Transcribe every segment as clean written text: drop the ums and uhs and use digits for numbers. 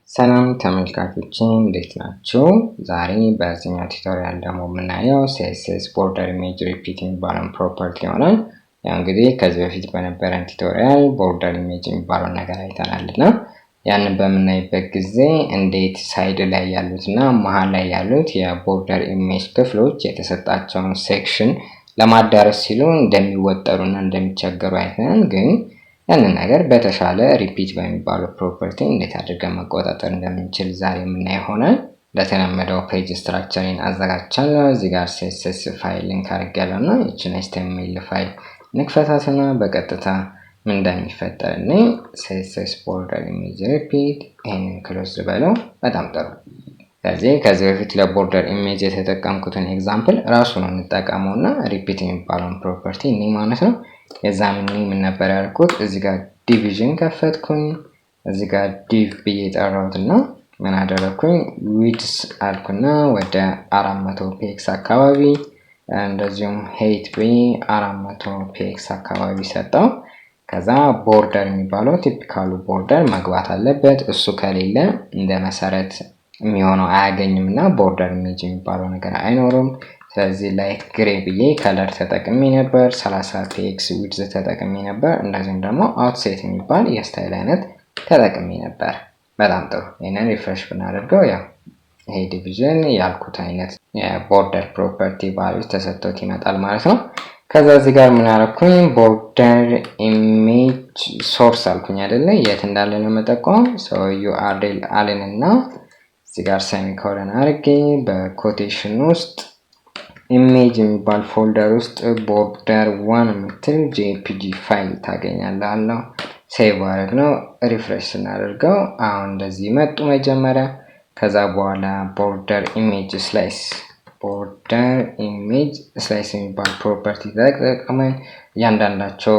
ሰላም ተመልካቾች እንዴት ናችሁ? ዛሬ በዚህኛው ቱቶሪያል ደግሞ የምናየው CSS border image repeat የሚባለውን ፕሮፐርቲ ይሆናል። ያው እንግዲህ ከዚህ በፊት በነበረን ቱቶሪያል border image የሚባለውን ነገር አይተናልና ያንን በምናይበት ጊዜ እንዴት ሳይድ ላይ ያሉትና መሃል ላይ ያሉት የቦርደር ኢሜጅ ክፍሎች የተሰጣቸውን ሴክሽን ለማዳረስ ሲሉ እንደሚወጠሩና እንደሚቸገሩ አይተናል። ግን ያንን ነገር በተሻለ ሪፒት በሚባለው ፕሮፐርቲ እንዴት አድርገን መቆጣጠር እንደምንችል ዛሬ የምናይ ይሆናል። ለተለመደው ፔጅ ስትራክቸርን አዘጋጅቻለሁ። እዚህ ጋር CSS ፋይል ሊንክ አድርጌያለሁና እቺን HTML ፋይል ንክፈታትና በቀጥታ ምን እንደሚፈጠር እኔ CSS border image repeat ይሄንን ክሎዝ ልበለው። በጣም ጥሩ። ከዚህ በፊት ለቦርደር ኢሜጅ የተጠቀምኩትን ኤግዛምፕል ራሱን እንጠቀመውና ሪፒት የሚባለውን ፕሮፐርቲ እኔ ማለት ነው የዛምኒ ምን ነበር ያልኩት እዚህ ጋር ዲቪዥን ከፈትኩኝ እዚህ ጋር ዲቭ ብዬ ጠራውትና ምን አደረኩኝ ዊድስ አልኩና ወደ 400 px አካባቢ እንደዚሁም height ብዬ 400 px አካባቢ ሰጠው። ከዛ ቦርደር የሚባለው ቲፒካሉ ቦርደር መግባት አለበት። እሱ ከሌለ እንደ መሰረት የሚሆነው አያገኝምና ቦርደር ኢሜጅ የሚባለው ነገር አይኖርም። ስለዚህ ላይት ግሬ ብዬ ከለር ተጠቅሜ ነበር 30 px ዊድዝ ተጠቅሜ ነበር። እንደዚሁም ደግሞ አውትሴት የሚባል የስታይል አይነት ተጠቅሜ ነበር። በጣም ጥሩ። ይሄንን ሪፍሬሽ ብናደርገው ያው ይሄ ዲቪዥን ያልኩት አይነት የቦርደር ፕሮፐርቲ ቫልዩስ ተሰጥቶት ይመጣል ማለት ነው። ከዛ እዚህ ጋር ምን አደረኩኝ ቦርደር ኢሜጅ ሶርስ አልኩኝ አይደለ የት እንዳለ ለመጠቆም URL አለንና እዚህ ጋር ሴሚኮለን አድርጌ በኮቴሽን ውስጥ ኢሜጅ የሚባል ፎልደር ውስጥ ቦርደር 1 የምትል JPG ፋይል ታገኛለህ። ሴቭ አድርገው ሪፍሬሽ እናደርገው። አሁን እንደዚህ መጡ መጀመሪያ። ከዛ በኋላ ቦርደር ኢሜጅ ስላይስ የሚባል ፕሮፐርቲ ተጠቅመን እያንዳንዳቸው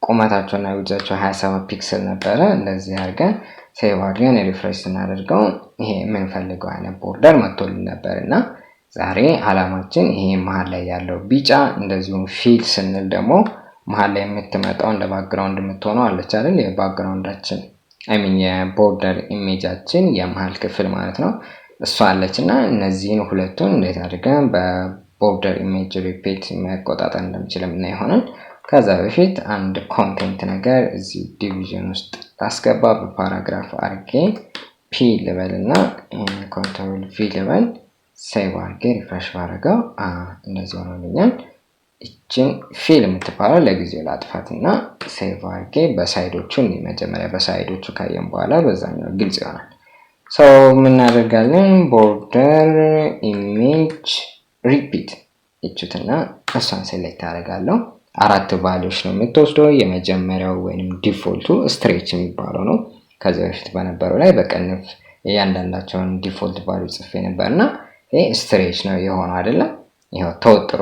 ቁመታቸውና ዊድዛቸው 27 ፒክሰል ነበረ። እንደዚህ አድርገን ሴቭ አድርገን ሪፍሬሽ እናደርገው። ይሄ የምንፈልገው አይነት ቦርደር መጥቶልን ነበርና ዛሬ አላማችን ይሄ መሃል ላይ ያለው ቢጫ እንደዚሁም ፊል ስንል ደግሞ መሃል ላይ የምትመጣው እንደ ባክግራውንድ የምትሆነው አለች አይደል የባክግራውንዳችን የቦርደር ኢሜጃችን የመሃል ክፍል ማለት ነው እሷ አለችና እነዚህን ሁለቱን እንዴት አድርገን በቦርደር ኢሜጅ ሪፒት መቆጣጠር እንደምንችል እና ይሆናል። ከዛ በፊት አንድ ኮንቴንት ነገር እዚህ ዲቪዥን ውስጥ ታስገባ በፓራግራፍ አርጌ ፒ ልበልና ኮንትሮል ቪ ልበል ሴቭ አድርጌ ሪፍሬሽ ባደርገው እንደዚህ ሆኖልኛል። እቺን ፊል የምትባለው ለጊዜው ላጥፋትና ሴቭ አድርጌ በሳይዶቹ መጀመሪያ በሳይዶቹ ካየን በኋላ በዛኛው ግልጽ ይሆናል። ምን እናደርጋለን ቦርደር ኢሜጅ ሪፒት እቺትና እሷን ሴሌክት አደርጋለሁ። 4 ቫልዩዎች ነው የምትወስደው። የመጀመሪያው ወይንም ዲፎልቱ ስትሬች የሚባለው ነው። ከዚህ በፊት በነበረው ላይ በቀንፍ እያንዳንዳቸውን ዲፎልት ቫልዩ ጽፌ ነበርና ይሄ ስትሬች ነው የሆነው አይደለ? ይሄው ተወጥሮ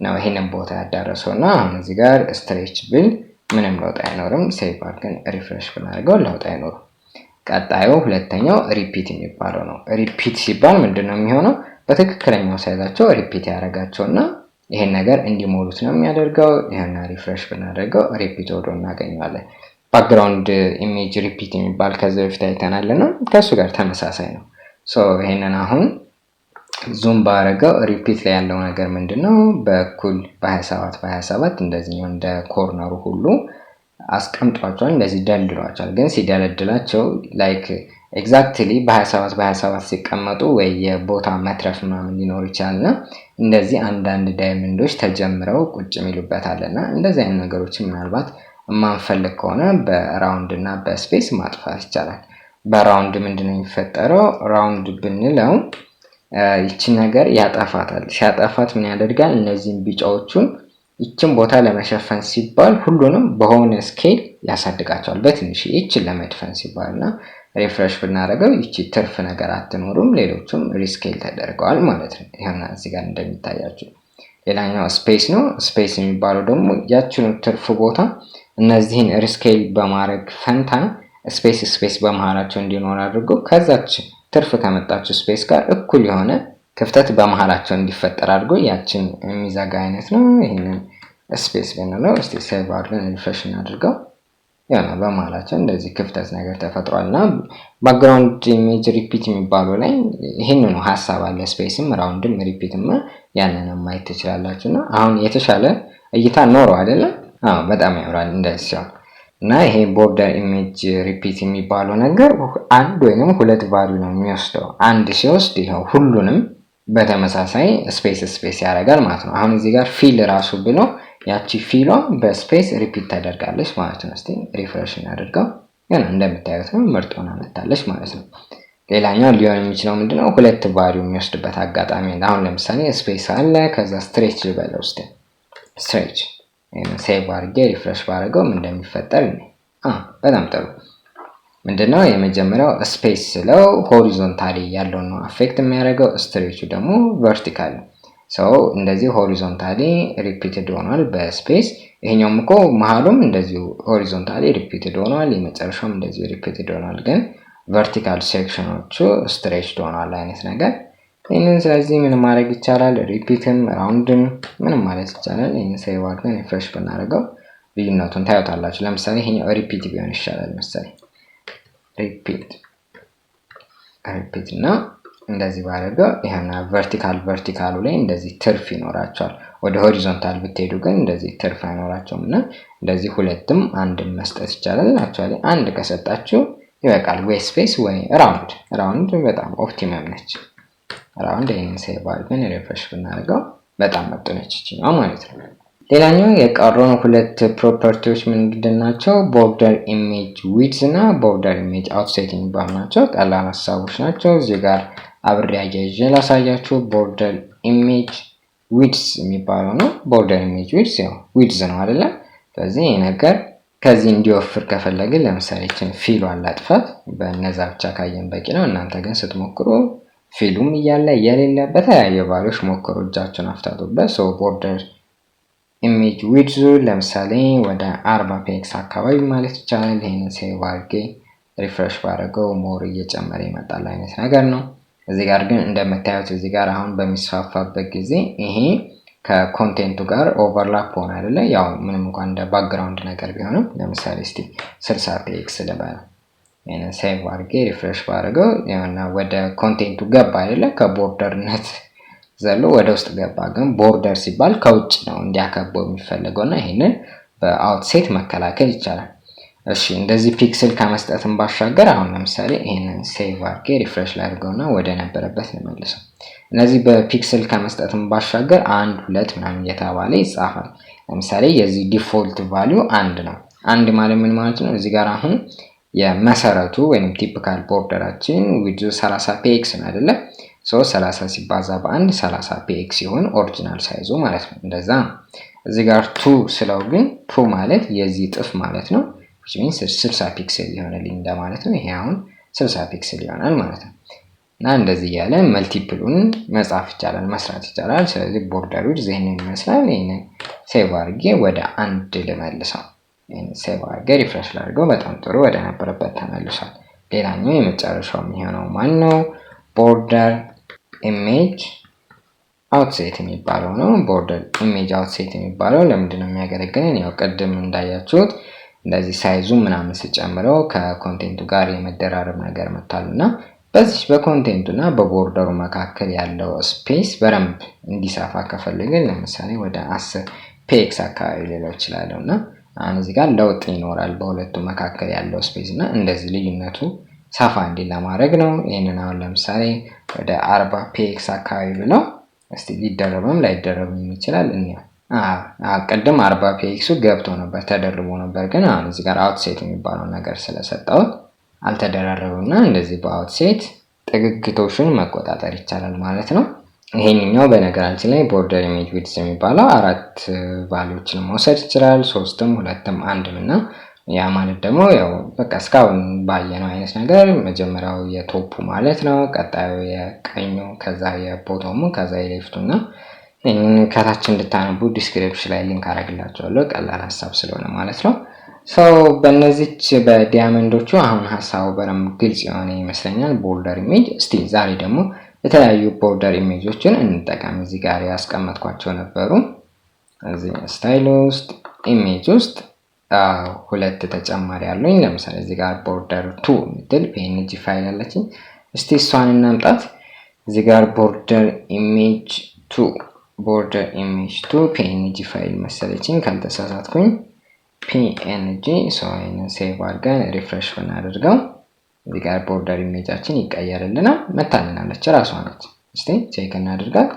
ነው ይሄንን ቦታ ያዳረሰውና አሁን እዚህ ጋር ስትሬች ብል ምንም ለውጥ አይኖርም። ሴቭ አድርገን ሪፍሬሽ ብናደርገው ለውጥ አይኖርም። ቀጣዩ ሁለተኛው ሪፒት የሚባለው ነው። ሪፒት ሲባል ምንድነው የሚሆነው በትክክለኛው ሳይዛቸው ሪፒት ያደርጋቸውና ይሄን ነገር እንዲሞሉት ነው የሚያደርገው። ይሄን ሪፍሬሽ ብናደርገው ሪፒት ወዶ እናገኛለን። ባክግራውንድ ኢሜጅ ሪፒት የሚባል ከዚህ በፊት አይተናልና ከሱ ጋር ተመሳሳይ ነው። ይሄንን አሁን ዙም ባረገው ሪፒት ላይ ያለው ነገር ምንድነው በኩል በ27 እንደዚህ ነው እንደ ኮርነሩ ሁሉ አስቀምጧቸዋል እንደዚህ ደልድሏቸዋል። ግን ሲደለድላቸው ላይክ ኤግዛክትሊ በ27 ሲቀመጡ ወይ የቦታ መትረፍ ምናምን ሊኖር ይችላልና እንደዚህ አንዳንድ ዳይመንዶች ተጀምረው ቁጭ የሚሉበት አለና እንደዚህ አይነት ነገሮች ምናልባት ማንፈልግ ከሆነ በራውንድ እና በስፔስ ማጥፋት ይቻላል። በራውንድ ምንድነው የሚፈጠረው ራውንድ ብንለው ይቺ ነገር ያጠፋታል። ሲያጠፋት ምን ያደርጋል እነዚህን ቢጫዎቹን ይችን ቦታ ለመሸፈን ሲባል ሁሉንም በሆነ ስኬል ያሳድጋቸዋል በትንሽ ይችን ለመድፈን ሲባልና ሪፍሬሽ ብናደርገው ይቺ ትርፍ ነገር አትኖርም። ሌሎቹም ሪስኬል ተደርገዋል ማለት ነው። ይሄና እዚህ ጋር እንደሚታያችሁ ሌላኛው ስፔስ ነው። ስፔስ የሚባለው ደግሞ ያችኑ ትርፍ ቦታ እነዚህን ሪስኬል በማድረግ ፈንታ ስፔስ በመሃላቸው እንዲኖር አድርገው ከዛች ትርፍ ከመጣችው ስፔስ ጋር እኩል የሆነ ክፍተት በመሃላቸው እንዲፈጠር አድርጎ ያችን የሚዘጋ አይነት ነው። ይሄንን ስፔስ ብንለው እስቲ ሴቭ አድርገን ሪፍሬሽ እናድርገው። ያና በመሃላቸው እንደዚህ ክፍተት ነገር ተፈጥሯልና ባክግራውንድ ኢሜጅ ሪፒት የሚባለው ላይ ይሄንን ነው ሐሳብ አለ። ስፔስም ራውንድም ሪፒትም ያንንም ማየት ትችላላችሁና አሁን የተሻለ እይታ ኖረው አይደለ? በጣም ያምራል እንደዚህ ሲሆን እና ይሄ ቦርደር ኢሜጅ ሪፒት የሚባለው ነገር አንድ ወይንም ሁለት ቫልዩ ነው የሚወስደው። አንድ ሲወስድ ይሄው ሁሉንም በተመሳሳይ ስፔስ ያደርጋል ማለት ነው። አሁን እዚህ ጋር ፊል ራሱ ብሎ ያቺ ፊሏ በስፔስ ሪፒት ታደርጋለች ማለት ነው። እስቲ ሪፍሬሽ እናድርገው። ገና እንደምታዩት ነው ምርጥ ሆና መጣለች ማለት ነው። ሌላኛው ሊሆን የሚችለው ምንድነው ሁለት ቫልዩ የሚወስድበት አጋጣሚ። አሁን ለምሳሌ ስፔስ አለ ከዛ ስትሬች ልበለው እስቲ ስትሬች ሴቭ አድርጌ ሪፍሬሽ ባደርገው ምን እንደሚፈጠር በጣም ጥሩ። ምንድነው የመጀመሪያው ስፔስ ስለው ሆሪዞንታሊ ያለውን ነው አፌክት የሚያደርገው፣ ስትሬቹ ደግሞ ቨርቲካል ነው። እንደዚህ ሆሪዞንታሊ ሪፒትድ ሆኗል በስፔስ። ይሄኛውም እኮ መሃሉም እንደዚሁ ሆሪዞንታሊ ሪፒትድ ሆኗል፣ የመጨረሻውም እንደዚሁ ሪፒትድ ሆኗል። ግን ቨርቲካል ሴክሽኖቹ ስትሬችድ ሆኗል አይነት ነገር። ይሄንን ስለዚህ ምን ማድረግ ይቻላል? ሪፒትም ራውንድም ምንም ማለት ይቻላል። ይሄን ሴቭ አድርገን ሪፍሬሽ ብናደርገው ልዩነቱን ታዩታላችሁ። ለምሳሌ ይሄኛው ሪፒት ቢሆን ይሻላል መሰለኝ። ሪፒት እና እንደዚህ ባደርገው ይሄና ቨርቲካሉ ላይ እንደዚህ ትርፍ ይኖራቸዋል። ወደ ሆሪዞንታል ብትሄዱ ግን እንደዚህ ትርፍ አይኖራቸውም እና እንደዚህ ሁለትም አንድም መስጠት ይቻላል። አክቹአሊ አንድ ከሰጣችሁ ይበቃል። ወይ ስፔስ ወይ ራውንድ በጣም ኦፕቲመም ነች። ራውንድ ይሄን ሴቭ አድርገን ሪፍሬሽ ብናደርገው በጣም መጥቶ ነች ይችላል ማለት ነው። ሌላኛው የቀሩን ሁለት ፕሮፐርቲዎች ምንድን ናቸው? ቦርደር ኢሜጅ ዊድዝ እና ቦርደር ኢሜጅ አውትሴት የሚባሉ ናቸው። ቀላል ሀሳቦች ናቸው። እዚህ ጋር አብሬ አያይዤ ላሳያችሁ። ቦርደር ኢሜጅ ዊድዝ የሚባለው ነው። ቦርደር ኢሜጅ ዊድዝ ያው ዊድዝ ነው አይደለ? ስለዚህ ይሄ ነገር ከዚህ እንዲወፍር ከፈለግን ለምሳሌ እችን ፊሏን ላጥፋት። በእነዛ ብቻ ካየን በቂ ነው። እናንተ ግን ስትሞክሩ ፊሉም እያለ የሌለ በተለያየ ቫልዩዎች ሞክሩ፣ እጃችሁን አፍታቱበት። ቦርደር ኢሜጅ ዊድዙ ለምሳሌ ወደ 40 ፒክስ አካባቢ ማለት ይቻላል። ይሄንን ሴቭ አድርጌ ሪፍሬሽ ባደረገው ሞር እየጨመረ ይመጣል አይነት ነገር ነው። እዚህ ጋር ግን እንደምታዩት እዚህ ጋር አሁን በሚስፋፋበት ጊዜ ይሄ ከኮንቴንቱ ጋር ኦቨርላፕ ሆነ አይደለ? ያው ምንም እንኳን እንደ ባክግራውንድ ነገር ቢሆንም ለምሳሌ እስቲ 60 ፒክስ ልበል። ይሄንን ሴቭ አድርጌ ሪፍሬሽ ባደረገው ያውና ወደ ኮንቴንቱ ገባ አይደለ? ከቦርደርነት ዘሎ ወደ ውስጥ ገባ። ግን ቦርደር ሲባል ከውጭ ነው እንዲያከበው የሚፈልገውና ይሄንን በአውትሴት መከላከል ይቻላል። እሺ እንደዚህ ፒክስል ከመስጠትም ባሻገር አሁን ለምሳሌ ይሄንን ሴቭ አድርጌ ሪፍሬሽ ላድርገውና ወደ ነበረበት ልመልሰው። እነዚህ በፒክስል ከመስጠትም ባሻገር 1 2 ምናምን እየተባለ ይጻፋል። ለምሳሌ የዚህ ዲፎልት ቫልዩ 1 ነው። 1 ማለት ምን ማለት ነው? እዚህ ጋር አሁን የመሰረቱ ወይንም ቲፒካል ቦርደራችን ዊድዙ 30 ፒክስ ነው አይደለ? 30 ሲባዛ በ1 30 ፒክስ ሲሆን ኦሪጂናል ሳይዙ ማለት ነው። እንደዛ እዚህ ጋር 2 ስለው ግን 2 ማለት የዚህ ጥፍ ማለት ነው። which means 60 ፒክስል ይሆናል እንደማለት ነው። ይሄ አሁን 60 ፒክስል ይሆናል ማለት ነው። እና እንደዚህ ያለ መልቲፕሉን መጻፍ ይቻላል፣ መስራት ይቻላል። ስለዚህ ቦርደሩ ይሄንን ይመስላል። ይሄንን ሴቭ አድርጌ ወደ 1 ልመልሰው። ይሄንን ሴቭ አድርጌ ሪፍሬሽ ላድርገው። በጣም ጥሩ ወደ ነበረበት ተመልሷል። ሌላኛው የመጨረሻው የሚሆነው ማን ነው? ቦርደር ኢሜጅ አውትሴት የሚባለው ነው። ቦርደር ኢሜጅ አውትሴት የሚባለው ለምንድን ነው የሚያገለግለን? ያው ቅድም እንዳያችሁት እንደዚህ ሳይዙ ምናምን ሲጨምረው ከኮንቴንቱ ጋር የመደራረብ ነገር መጥቷልና በዚህ በኮንቴንቱና በቦርደሩ መካከል ያለው ስፔስ በረምብ እንዲሰፋ ከፈለግን ለምሳሌ ወደ 10 ፒክስ አካባቢ ሌላው ይችላልውና አሁን እዚህ ጋር ለውጥ ይኖራል በሁለቱ መካከል ያለው ስፔስ እና እንደዚህ ልዩነቱ ሰፋ እንዲል ለማድረግ ነው። ይሄንን አሁን ለምሳሌ ወደ 40 ፒክስ አካባቢ ብለው እስቲ ሊደረብም ላይደረብም ይችላል እንዴ? ቀደም 40 ፒክሱ ገብቶ ነበር ተደርቦ ነበር። ግን አሁን እዚህ ጋር አውትሴት የሚባለው ነገር ስለሰጠው አልተደራረበውና እንደዚህ በአውትሴት ጥግግቶችን መቆጣጠር ይቻላል ማለት ነው። ይሄንኛው በነገራችን ላይ ቦርደር ኢሜጅ ዊድዝ የሚባለው 4 ቫልዩዎችን መውሰድ ይችላል። 3ም 2ም 1ም እና ያ ማለት ደግሞ ያው በቃ እስካሁን ባየነው አይነት ነገር መጀመሪያው የቶፑ ማለት ነው፣ ቀጣዩ የቀኙ፣ ከዛ የቦቶሙ፣ ከዛ የሌፍቱና ከታች እንድታነቡ ዲስክሪፕሽን ላይ ሊንክ አደርግላችኋለሁ። ቀላል ሐሳብ ስለሆነ ማለት ነው። በእነዚህች በዲያመንዶቹ አሁን ሐሳቡ በደንብ ግልጽ የሆነ ይመስለኛል። ቦርደር ኢሜጅ እስቲ ዛሬ ደግሞ የተለያዩ ቦርደር ኢሜጆችን እንጠቀም። እዚህ ጋር ያስቀመጥኳቸው ነበሩ። እዚህ ስታይል ውስጥ ኢሜጅ ውስጥ ሁለት ተጨማሪ አሉኝ ለምሳሌ እዚህ ጋር border 2 ምትል png ፋይል አለችኝ እስቲ እሷን እናምጣት እዚህ ጋር border image 2 png ፋይል መሰለችኝ ካልተሳሳትኩኝ png ሶይን ሴቭ አድርገን ሪፍሬሽ ብናደርገው እዚህ ጋር border ኢሜጃችን ይቀየርልናል መታልናለች ራሷ ነች እስቲ ቼክ እናድርጋት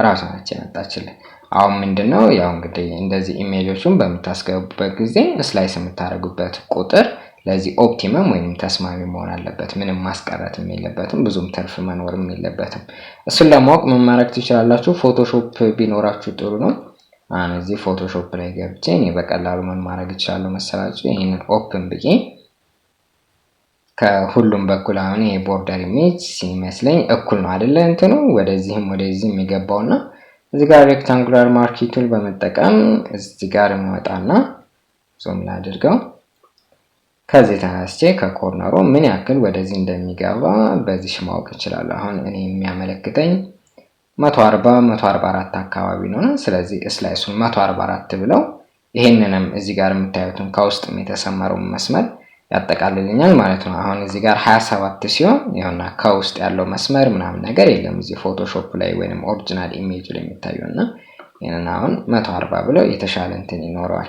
ራሷ ነች የመጣችልን አሁን ምንድነው ያው እንግዲህ እንደዚህ ኢሜጆችን በመታስገቡበት ጊዜ ስላይስ የምታደርጉበት ቁጥር ለዚህ ኦፕቲመም ወይንም ተስማሚ መሆን አለበት ምንም ማስቀረትም የለበትም ብዙም ትርፍ መኖርም የለበትም እሱን ለማወቅ ምን ማድረግ ትችላላችሁ ፎቶሾፕ ቢኖራችሁ ጥሩ ነው እዚህ ፎቶሾፕ ላይ ገብቼ እኔ በቀላሉ ምን ማድረግ እችላለሁ መሰላችሁ ይሄንን ኦፕን ብዬ ከሁሉም በኩል አሁን ይሄ ቦርደር ኢሜጅ ሲመስለኝ እኩል ነው አይደለ እንትኑ ወደዚህም ወደዚህም የሚገባውና እዚህ ጋር ሬክታንጉላር ማርኪ ቱል በመጠቀም እዚህ ጋር መውጣና ዞም ላድርገው ከዚህ ተነስቼ ከኮርነሩ ምን ያክል ወደዚህ እንደሚገባ በዚህ ማወቅ እችላለሁ አሁን እኔ የሚያመለክተኝ 144 አካባቢ ነው ስለዚህ ስላይሱን 144 ብለው ይሄንንም እዚህ ጋር የምታዩትን ከውስጥም የተሰመረው መስመር ያጠቃልልኛል ማለት ነው አሁን እዚህ ጋር 27 ሲሆን ይሄና ከውስጥ ያለው መስመር ምናምን ነገር የለም እዚህ ፎቶሾፕ ላይ ወይንም ኦሪጂናል ኢሜጅ ላይ የሚታየውና ይሄንን አሁን 140 ብለው የተሻለ እንትን ይኖረዋል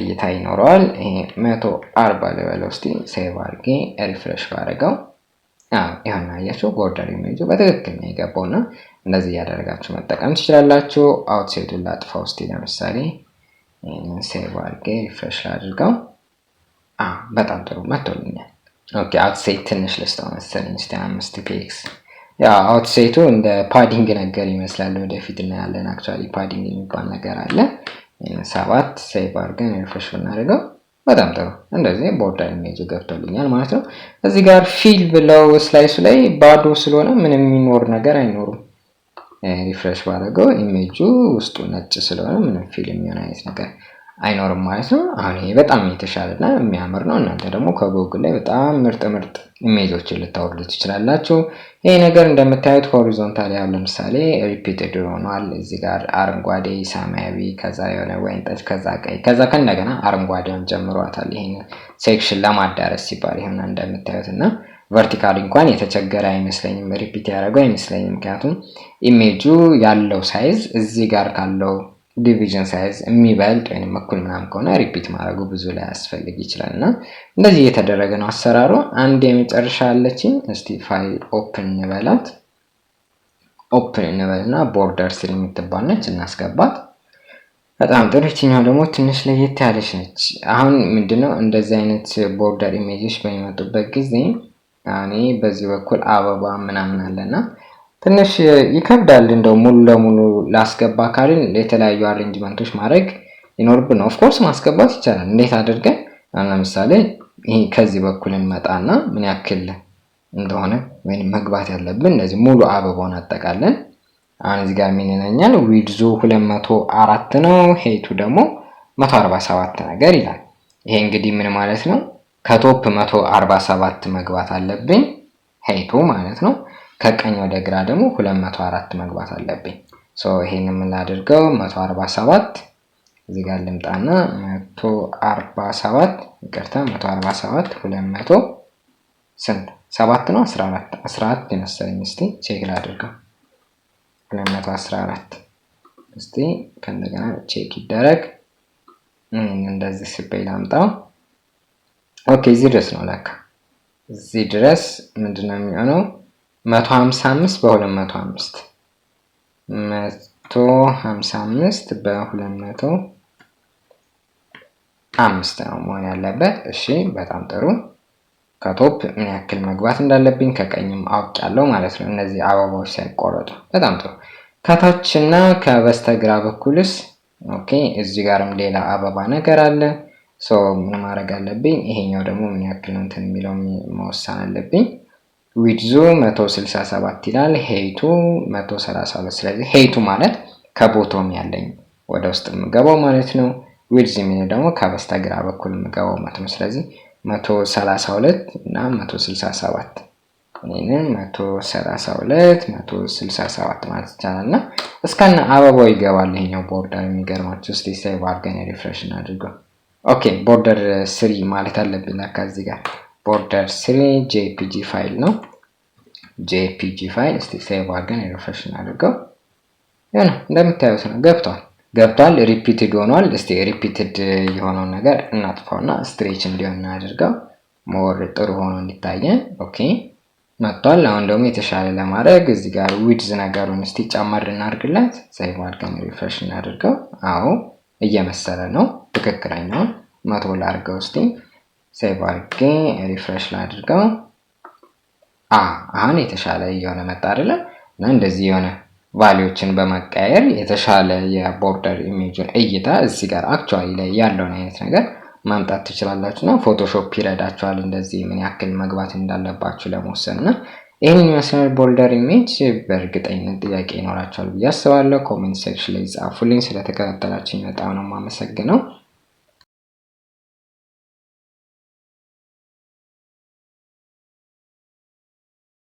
እይታ ይኖረዋል ይሄ 140 ለበለው እስቲ ሴቭ አድርጌ ሪፍሬሽ ባደርገው ይሄና ያያችሁ ቦርደር ኢሜጁ በትክክል ነው የገባውና እንደዚህ ያደርጋችሁ መጠቀም ትችላላችሁ አውትሳይዱን ላጥፋው እስቲ ለምሳሌ ይሄንን ሴቭ አድርጌ ሪፍሬሽ አድርገው በጣም ጥሩ መጥቶልኛል ኦኬ አውትሳይድ ትንሽ ልስጠው መሰለኝ እስቲ 5 ፒክስ ያ አውትሳይዱ እንደ ፓዲንግ ነገር ይመስላል ወደፊት እና ያለን አክቹአሊ ፓዲንግ የሚባል ነገር አለ 7 ሴቭ አድርገን ሪፍሬሽ እናደርገው በጣም ጥሩ እንደዚህ ቦርደር ኢሜጅ ገብቶልኛል ማለት ነው እዚህ ጋር ፊል ብለው ስላይሱ ላይ ባዶ ስለሆነ ምንም የሚኖር ነገር አይኖርም ሪፍሬሽ ባደርገው ኢሜጁ ውስጡ ነጭ ስለሆነ ምንም ፊል የሚሆን አይነት ነገር አይኖርም ማለት ነው አሁን ይሄ በጣም የተሻለና የሚያምር ነው እናንተ ደግሞ ከጎግል ላይ በጣም ምርጥ ኢሜጆችን ልታወርዱ ትችላላችሁ ይሄ ነገር እንደምታዩት ሆሪዞንታል ያው ለምሳሌ ሪፒትድ ሆኗል እዚህ ጋር አረንጓዴ ሰማያዊ ከዛ የሆነ ወይን ጠጅ ከዛ ቀይ ከዛ ከእንደገና አረንጓዴውን ጀምሯታል ይሄን ሴክሽን ለማዳረስ ሲባል ይሄን እንደምታዩትና ቨርቲካሊ እንኳን የተቸገረ አይመስለኝም ሪፒት ያደርገው አይመስለኝም ምክንያቱም ኢሜጁ ያለው ሳይዝ እዚህ ጋር ካለው ዲቪዥን ሳይዝ የሚበልጥ ወይንም እኩል ምናምን ከሆነ ሪፒት ማድረጉ ብዙ ላይ ያስፈልግ ይችላልና እንደዚህ የተደረገ ነው አሰራሩ አንድ የመጨረሻ አለችኝ እስቲ ፋይል ኦፕን እንበልና ቦርደር 3 የምትባል ነች እናስገባት በጣም ጥሩ እቺኛው ደግሞ ትንሽ ለየት ያለች ነች አሁን ምንድነው እንደዚህ አይነት ቦርደር ኢሜጆች በሚመጡበት ጊዜ እኔ በዚህ በኩል አበባ ምናምን አለና ትንሽ ይከብዳል እንደው ሙሉ ለሙሉ ላስገባ ካልን ለተለያዩ አሬንጅመንቶች ማድረግ ይኖርብን ኦፍ ኮርስ ማስገባት ይቻላል እንዴት አድርገን ለምሳሌ ይሄ ከዚህ በኩል እንመጣና ምን ያክል እንደሆነ ወይንም መግባት ያለብን እንደዚህ ሙሉ አበባውን አጠቃለን አሁን እዚህ ጋር ምን ይነኛል ዊድዙ 204 ነው ሄይቱ ደግሞ 147 ነገር ይላል ይሄ እንግዲህ ምን ማለት ነው ከቶፕ 147 መግባት አለብኝ ሄይቱ ማለት ነው ከቀኝ ወደ ግራ ደግሞ 204 መግባት አለብኝ ሶ ይሄንን ምን ላድርገው 147 እዚህ ጋር ልምጣና 147 ይቅርታ 147 200 ስንት 7 ነው 14 ይመስለኝ እስቲ ቼክ ላድርገው 214 እስቲ ከእንደገና ቼክ ይደረግ እንደዚህ ስፔል አምጣው ኦኬ እዚህ ድረስ ነው ለካ እዚህ ድረስ ምንድነው የሚሆነው 155 በ205 155 በ205 ነው መሆን ያለበት እሺ በጣም ጥሩ ከቶፕ ምን ያክል መግባት እንዳለብኝ ከቀኝም አውቃለሁ ማለት ነው እነዚህ አበባዎች ሳይቆረጡ በጣም ጥሩ ከታችና ከበስተግራ በኩልስ ኦኬ እዚህ ጋርም ሌላ አበባ ነገር አለ ሶ ምን ማድረግ አለብኝ ይሄኛው ደግሞ ምን ያክል ነው እንትን የሚለው መወሰን አለብኝ ዊድዙ 167 ይላል ሄይቱ 132 ስለዚህ ሄይቱ ማለት ከቦቶም ያለኝ ወደ ውስጥ የምገባው ማለት ነው ዊድዝ የሚለው ደግሞ ከበስተግራ በኩል የምገባው ማለት ነው ስለዚህ 132 እና 167 ይሄንን 132 167 ማለት ይቻላልና እስከነ አበባው ይገባል ይሄኛው ቦርደር የሚገርማችሁ እስቲ ሴቭ አድርገን ሪፍሬሽ እናድርገው ኦኬ ቦርደር 3 ማለት አለብኝ ከዚህ ጋር ቦርደር 3 jpg ፋይል ነው jpg ፋይል እስቲ ሴቭ አድርገን ሪፍሬሽ እናድርገው ያው እንደምታዩት ነው ገብቷል ሪፒትድ ሆኗል እስቲ ሪፒትድ የሆነው ነገር እናጥፋውና ስትሬች እንዲሆን እናድርገው ሞር ጥሩ ሆኖ እንዲታየን ኦኬ መጥቷል አሁን ደግሞ የተሻለ ለማድረግ እዚህ ጋር ዊድዝ ነገሩን እስቲ ጨመር እናድርግለት ሴቭ አድርገን ሪፍሬሽ እናድርገው አዎ እየመሰለ ነው ትክክለኛው 100 ላድርገው እስቲ ሴቭ አድርገን ሪፍሬሽ ላድርገው አሁን የተሻለ የሆነ መጣ አይደለ እና እንደዚህ የሆነ ቫልዩዎችን በመቀየር የተሻለ የቦርደር ኢሜጅን እይታ እዚህ ጋር አክቹአሊ ላይ ያለውን አይነት ነገር ማምጣት ትችላላችሁና ፎቶሾፕ ይረዳችኋል እንደዚህ ምን ያክል መግባት እንዳለባችሁ ለመወሰንና ይሄን መስመር ቦርደር ኢሜጅ በእርግጠኝነት ጥያቄ ይኖራችኋል ብዬ አስባለሁ ኮሜንት ሴክሽን ላይ ጻፉልኝ ስለተከታተላችሁኝ በጣም ነው የማመሰግነው